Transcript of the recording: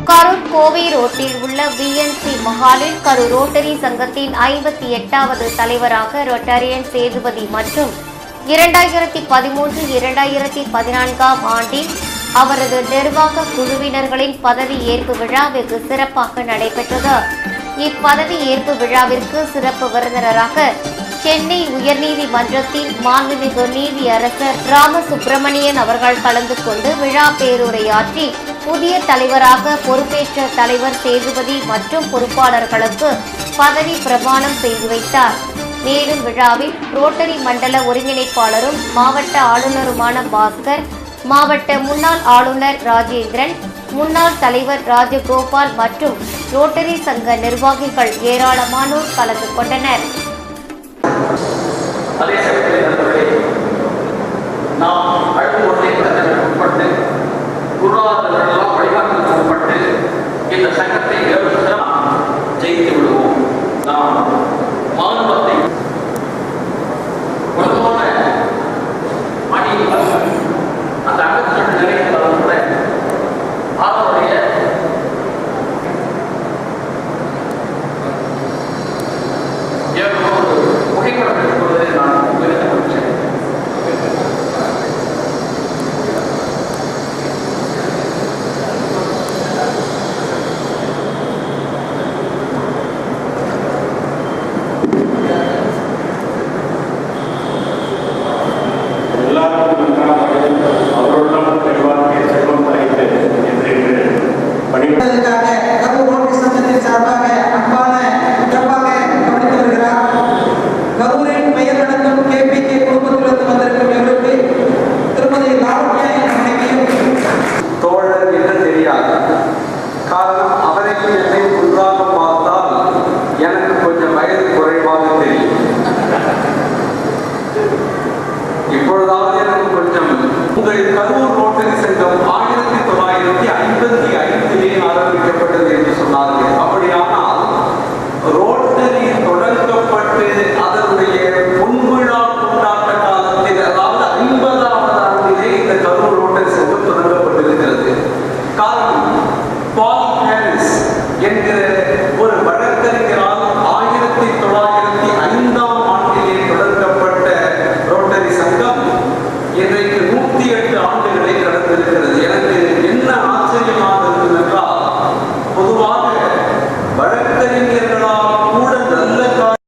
கரூர் கோவை ரோட்டில் உள்ள விஎன்சி மஹாலில் கரூர் ரோட்டரி சங்கத்தின் 58வது தலைவராக ரொட்டரியன் சேதுபதி மற்றும் 2013-2014 ஆண்டில் அவரது நிர்வாக குழுவினர்களின் பதவி ஏற்பு விழா வெகு சிறப்பாக நடைபெற்றது. இப்பதவி ஏற்பு விழாவிற்கு சிறப்பு விருந்தினராக சென்னை உயர்நீதிமன்றத்தின் மாண்புமிகு நீதியரசர் ராமசுப்பிரமணியன் அவர்கள் கலந்து கொண்டு விழா பேருரையாற்றி புதிய தலைவராக பொறுப்பேற்ற தலைவர் சேதுபதி மற்றும் பொறுப்பாளர்களுக்கு பதவி பிரமாணம் செய்து வைத்தார். மேலும் விழாவில் ரோட்டரி மண்டல ஒருங்கிணைப்பாளரும் மாவட்ட ஆளுநருமான பாஸ்கர், மாவட்ட முன்னாள் ஆளுநர் ராஜேந்திரன், முன்னாள் தலைவர் ராஜகோபால் மற்றும் ரோட்டரி சங்க நிர்வாகிகள் ஏராளமானோர் கலந்து கொண்டனர். இந்த சங்கத்தை ஜெயித்து விடுவோம். நாம் மானுபத்தை உலகமான அணி அந்த அகத்தின் நிறைந்தாலும் கூட அவருடைய புகைப்படம் எடுத்துக்கொள்வதை நான் விருது கொடுத்தேன். இப்பொழுதாவது எனக்கு கொஞ்சம் உங்கள் கரூர் ரோட்டரி சங்கம் 1955 ஆரம்பிக்கப்பட்டது என்று சொன்னார்கள். அப்படியானால் ரோட்டரி தொடங்கப்பட்டு அதனுடைய